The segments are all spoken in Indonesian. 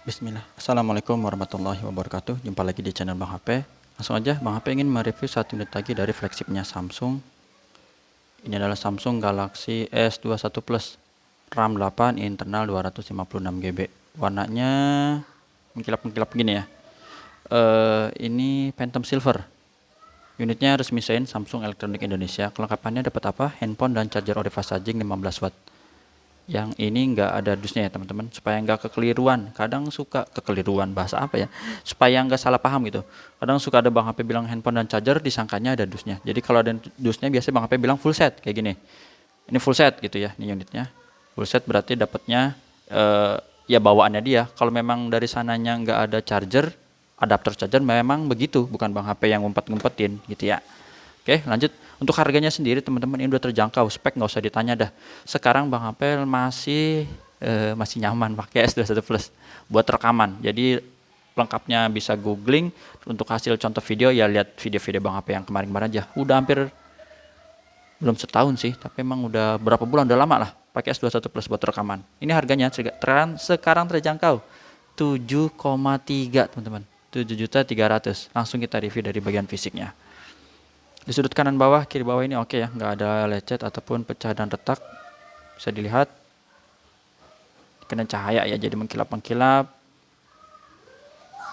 Bismillah. Assalamualaikum warahmatullahi wabarakatuh. Jumpa lagi di channel Bang HP. Langsung aja, Bang HP ingin mereview satu unit lagi dari flagshipnya Samsung. Ini adalah Samsung Galaxy S21 Plus, RAM 8, internal 256 GB. Warnanya mengkilap-mengkilap begini ya. Ini Phantom Silver. Unitnya resmi sign Samsung Electronics Indonesia. Kelengkapannya dapat apa? Handphone dan charger ori fast charging 15 watt. Yang ini nggak ada dusnya ya teman-teman, supaya nggak kekeliruan. Kadang suka kekeliruan, bahasa apa ya, supaya nggak salah paham gitu. Kadang suka ada Bang HP bilang handphone dan charger, disangkanya ada dusnya. Jadi kalau ada dusnya biasanya Bang HP bilang full set kayak gini. Ini full set gitu ya, ini unitnya full set, berarti dapatnya ya bawaannya dia. Kalau memang dari sananya nggak ada charger, adapter charger, memang begitu, bukan Bang HP yang ngumpet-ngumpetin gitu ya. Oke, lanjut. Untuk harganya sendiri teman-teman ini udah terjangkau, spek nggak usah ditanya dah. Sekarang Bang Apel masih nyaman pakai S21 Plus buat rekaman. Jadi lengkapnya bisa googling. Untuk hasil contoh video ya lihat video-video Bang Apel yang kemarin-kemarin aja. Udah hampir belum setahun sih, tapi emang udah berapa bulan, udah lama lah pakai S21 Plus buat rekaman. Ini harganya sekarang terjangkau 7,3 teman-teman. 7.300.000. Langsung kita review dari bagian fisiknya. Di sudut kanan bawah, kiri bawah ini oke ya, nggak ada lecet ataupun pecah dan retak. Bisa dilihat, kena cahaya ya, jadi mengkilap-mengkilap.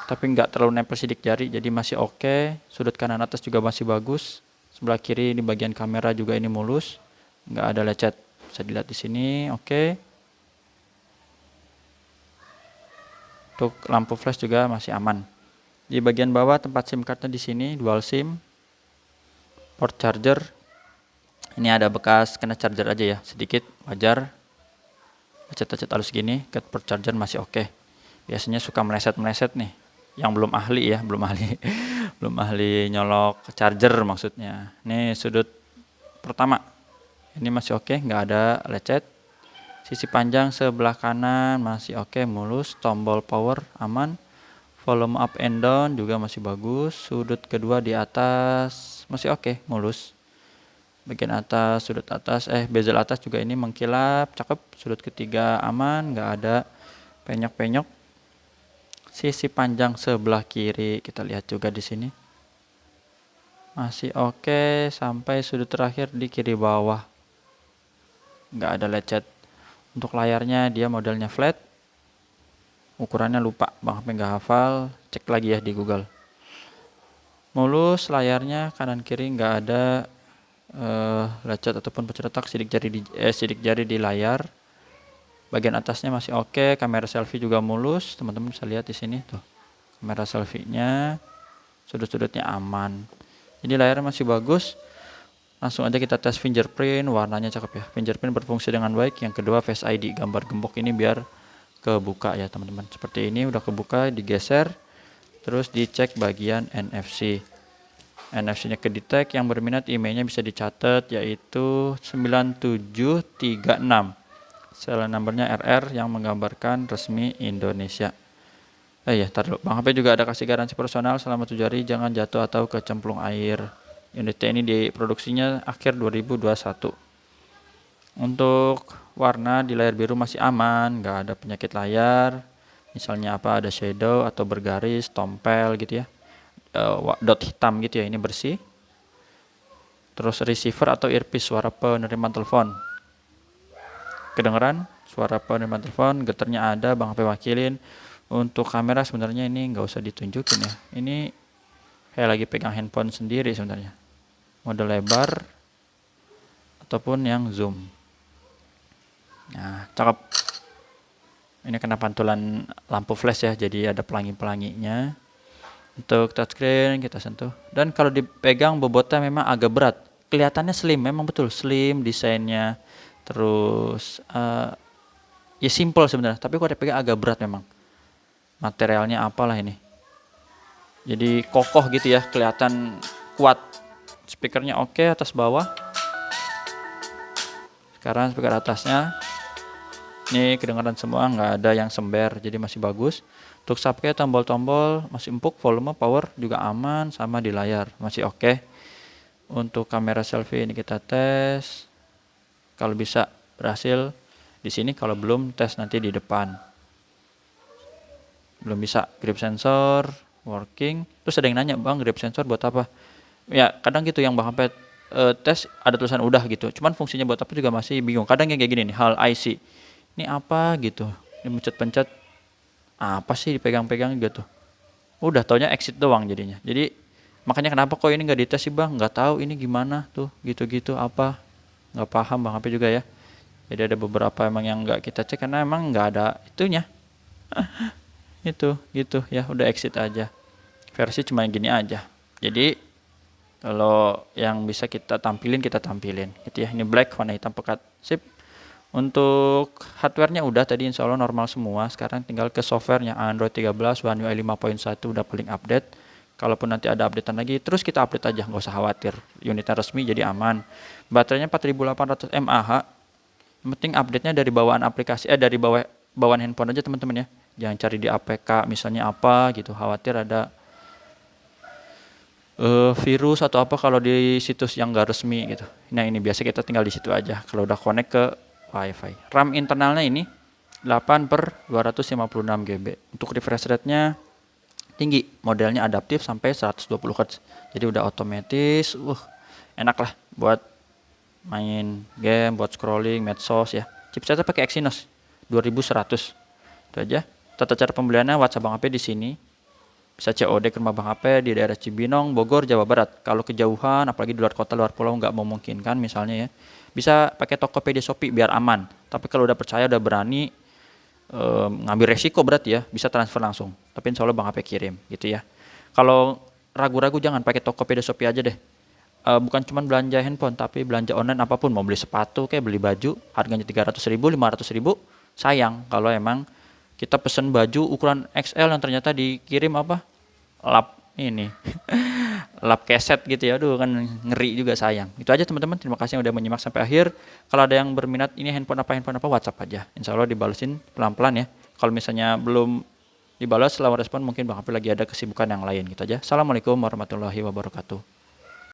Tapi nggak terlalu nempel sidik jari, jadi masih oke. Sudut kanan atas juga masih bagus. Sebelah kiri ini bagian kamera juga ini mulus, nggak ada lecet. Bisa dilihat di sini, oke. Untuk lampu flash juga masih aman. Di bagian bawah tempat SIM cardnya di sini, dual SIM. Port charger, ini ada bekas kena charger aja ya, sedikit, wajar. Lecet-lecet halus gini, ke port charger masih oke. Biasanya suka meleset-meleset nih, yang belum ahli ya, belum ahli belum ahli nyolok charger maksudnya. Nih sudut pertama, ini masih oke, nggak ada lecet. Sisi panjang sebelah kanan masih oke, mulus. Tombol power aman. Volume up and down juga masih bagus. Sudut kedua di atas masih oke, mulus. Bagian atas, sudut atas, bezel atas juga ini mengkilap, cakep. Sudut ketiga aman, nggak ada penyok-penyok. Sisi panjang sebelah kiri kita lihat juga di sini masih oke, sampai sudut terakhir di kiri bawah nggak ada lecet. Untuk layarnya dia modelnya flat. Ukurannya lupa, Bang HP nggak hafal, cek lagi ya di Google. Mulus layarnya, kanan kiri nggak ada lecet ataupun pecah retak. Sidik jari di layar. Bagian atasnya masih oke, kamera selfie juga mulus, teman-teman bisa lihat di sini tuh. Kamera selfie-nya, sudut-sudutnya aman. Jadi layarnya masih bagus. Langsung aja kita tes fingerprint, warnanya cakep ya. Fingerprint berfungsi dengan baik. Yang kedua Face ID, gambar gembok ini biar kebuka ya teman-teman. Seperti ini udah kebuka, digeser, terus dicek bagian NFC. NFC-nya ke detect, yang berminat emailnya bisa dicatat yaitu 9736. Serial numbernya RR yang menggambarkan resmi Indonesia. Ya, taruh. Bang HP juga ada kasih garansi personal selama 7 hari, jangan jatuh atau kecemplung air. Unit ini diproduksinya akhir 2021. Untuk warna di layar biru masih aman, nggak ada penyakit layar. Misalnya apa, ada shadow atau bergaris, tompel gitu ya. Dot hitam gitu ya, ini bersih. Terus receiver atau earpiece, suara penerimaan telepon. Kedengeran suara penerimaan telepon, getarnya ada, Bang HP wakilin. Untuk kamera sebenarnya ini nggak usah ditunjukin ya. Ini kayak lagi pegang handphone sendiri sebenarnya. Mode lebar ataupun yang zoom. Nah, cakep. Ini kena pantulan lampu flash ya, jadi ada pelangi-pelanginya. Untuk touchscreen kita sentuh. Dan kalau dipegang bobotnya memang agak berat. Kelihatannya slim, memang betul slim desainnya. Terus ya simple sebenarnya, tapi kalau dipegang agak berat memang. Materialnya apalah ini. Jadi kokoh gitu ya, kelihatan kuat. Speakernya oke, atas bawah. Sekarang speaker atasnya. Ini kedengaran semua, nggak ada yang sember, jadi masih bagus. Untuk subnya tombol-tombol masih empuk, volume, power juga aman, sama di layar masih oke. Untuk kamera selfie ini kita tes. Kalau bisa berhasil di sini, kalau belum tes nanti di depan. belum bisa. Grip sensor working. Terus ada yang nanya, bang, grip sensor buat apa? Ya kadang gitu yang bang sampai tes ada tulisan udah gitu, cuman fungsinya buat apa juga masih bingung. Kadang yang kayak gini nih, hal IC ini apa gitu, ini pencet-pencet apa sih, dipegang-pegang gitu, udah taunya exit doang jadinya. Jadi makanya kenapa kok ini nggak dites sih bang, nggak tahu ini gimana tuh gitu-gitu apa, nggak paham bang apa juga ya. Jadi ada beberapa emang yang nggak kita cek karena emang nggak ada itunya. Itu gitu ya, udah exit aja, versi cuma gini aja. Jadi kalau yang bisa kita tampilin gitu ya. Ini black, warna hitam pekat, sip. Untuk hardware-nya udah tadi insya Allah normal semua. Sekarang tinggal ke software-nya, Android 13 One UI 5.1 udah paling update. Kalaupun nanti ada updatean lagi, terus kita update aja, nggak usah khawatir. Unitnya resmi jadi aman. Baterainya 4800 mAh. Yang penting update-nya dari bawaan aplikasi, dari bawaan handphone aja teman-teman ya. Jangan cari di APK misalnya apa gitu, khawatir ada virus atau apa kalau di situs yang nggak resmi gitu. Nah ini biasa kita tinggal di situ aja kalau udah connect ke WiFi. RAM internalnya ini 8/256 GB. Untuk refresh rate-nya tinggi, modelnya adaptif sampai 120 Hz. Jadi udah otomatis, enak lah buat main game, buat scrolling, medsos ya. Chipsetnya pakai Exynos 2100. Itu aja. Tata cara pembeliannya WhatsApp Bang HP di sini. Bisa COD ke rumah Bang HP di daerah Cibinong, Bogor, Jawa Barat. Kalau kejauhan, apalagi di luar kota, luar pulau nggak memungkinkan misalnya ya, bisa pakai Tokopedia Shopee biar aman. Tapi kalau udah percaya, udah berani, ngambil resiko berarti ya, bisa transfer langsung. Tapi insya Allah Bang HP kirim gitu ya. Kalau ragu-ragu jangan pakai Tokopedia Shopee aja deh. Bukan cuma belanja handphone, tapi belanja online apapun. Mau beli sepatu, kayak beli baju, harganya 300.000, 500.000, sayang kalau emang kita pesen baju ukuran XL yang ternyata dikirim apa, lap ini lap keset gitu ya. Aduh kan ngeri juga, sayang. Itu aja teman-teman, terima kasih yang udah menyimak sampai akhir. Kalau ada yang berminat ini handphone apa WhatsApp aja, insya Allah dibalesin pelan-pelan ya. Kalau misalnya belum dibalas selama respon, mungkin Bang Hafiz lagi ada kesibukan yang lain gitu aja. Assalamualaikum warahmatullahi wabarakatuh.